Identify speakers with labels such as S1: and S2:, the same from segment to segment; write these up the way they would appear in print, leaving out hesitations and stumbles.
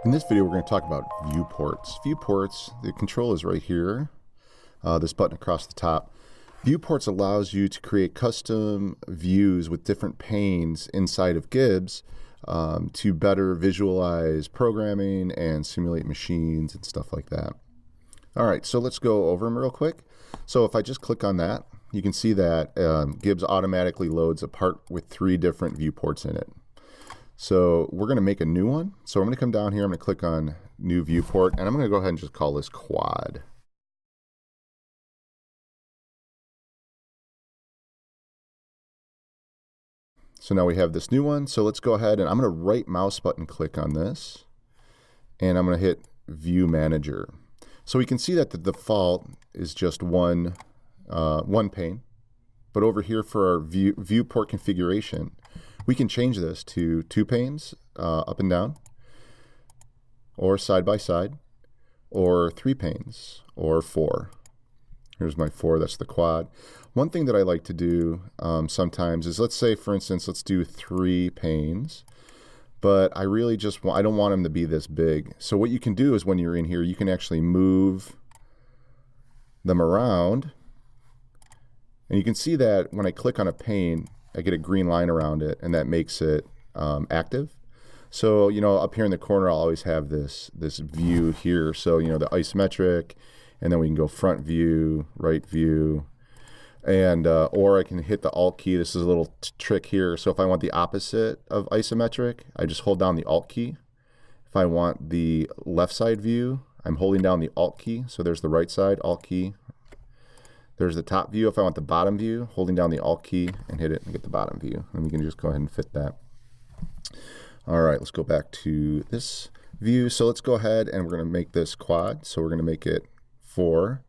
S1: In this video, we're going to talk about viewports. Viewports, the control is right here, this button across the top. Viewports allows you to create custom views with different panes inside of Gibbs to better visualize programming and simulate machines and stuff like that. All right, so let's go over them real quick. So if I just click on that, you can see that Gibbs automatically loads a part with 3 different viewports in it. So we're going to make a new one. So I'm going to come down here, I'm going to click on new viewport, and I'm going to go ahead and just call this quad. So now we have this new one. So let's go ahead and I'm going to right mouse button click on this, and I'm going to hit View Manager. So we can see that the default is just one pane, but over here for our viewport configuration, we can change this to 2 panes up and down, or side by side, or 3 panes, or 4. Here's my 4, that's the quad. One thing that I like to do sometimes is, let's say for instance, let's do 3 panes, but I really just want, I don't want them to be this big. So what you can do is when you're in here, you can actually move them around, and you can see that when I click on a pane, I get a green line around it, and that makes it active. So, you know, up here in the corner, I'll always have this view here. So, you know, the isometric, and then we can go front view, right view, and or I can hit the Alt key. This is a little trick here. So if I want the opposite of isometric, I just hold down the Alt key. If I want the left side view, I'm holding down the Alt key. So there's the right side, Alt key. There's the top view. If I want the bottom view, holding down the Alt key and hit it and get the bottom view. And we can just go ahead and fit that. All right, let's go back to this view. So let's go ahead and we're going to make this quad. So we're going to make it 4.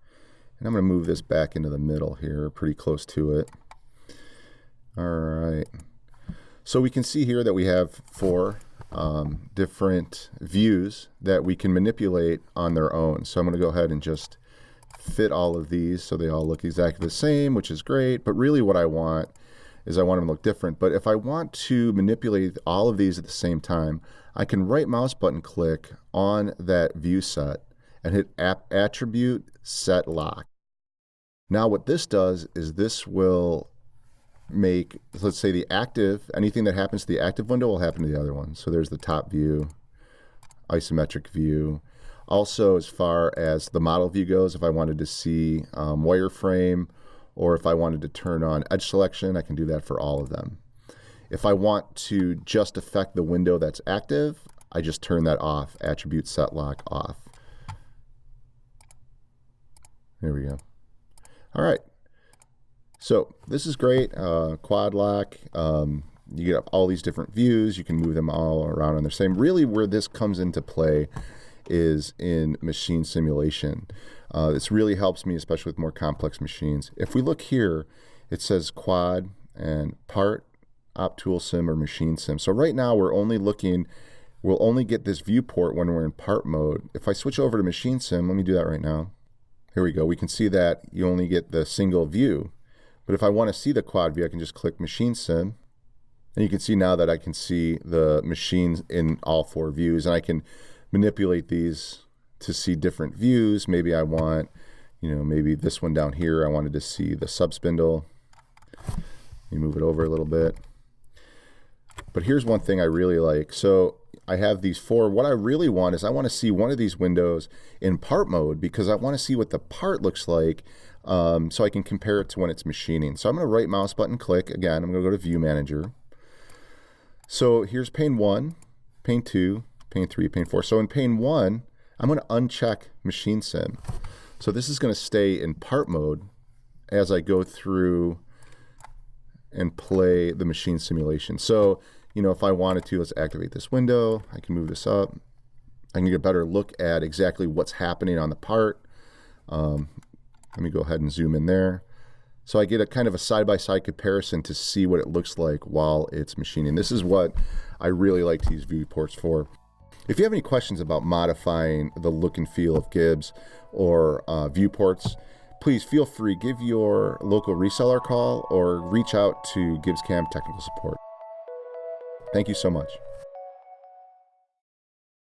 S1: And I'm going to move this back into the middle here, pretty close to it. All right. So we can see here that we have 4 different views that we can manipulate on their own. So I'm going to go ahead and just fit all of these so they all look exactly the same, which is great. But really what I want is I want them to look different. But if I want to manipulate all of these at the same time, I can right mouse button click on that view set and hit Attribute Set Lock. Now what this does is this will make, let's say the active, anything that happens to the active window will happen to the other one. So there's the top view, isometric view. Also, as far as the model view goes, if I wanted to see wireframe, or if I wanted to turn on edge selection, I can do that for all of them. If I want to just affect the window that's active, I just turn that off, Attribute Set Lock off. There we go. All right. So this is great, quad lock. You get all these different views. You can move them all around on the same. Really where this comes into play is in machine simulation. This really helps me, especially with more complex machines. If we look here, it says quad and part, op tool sim, or machine sim. So right now we're only looking, we'll only get this viewport when we're in part mode. If I switch over to machine sim, let me do that right now. Here we go. We can see that you only get the single view. But if I want to see the quad view, I can just click machine sim. And you can see now that I can see the machines in all 4 views, and I can manipulate these to see different views. Maybe I want, you know, maybe this one down here, I wanted to see the subspindle. You move it over a little bit. But here's one thing I really like. So I have these 4. What I really want is I want to see one of these windows in part mode, because I want to see what the part looks like so I can compare it to when it's machining. So I'm going to right mouse button click. Again, I'm going to go to View Manager. So here's pane 1, pane 2, pane 3, pane 4. So in pane 1, I'm going to uncheck machine sim. So this is going to stay in part mode as I go through and play the machine simulation. So, you know, if I wanted to, let's activate this window. I can move this up. I can get a better look at exactly what's happening on the part. Let me go ahead and zoom in there. So I get a kind of a side-by-side comparison to see what it looks like while it's machining. This is what I really like to use viewports for. If you have any questions about modifying the look and feel of Gibbs or viewports, please feel free, give your local reseller a call or reach out to Gibbs CAM technical support. Thank you so much.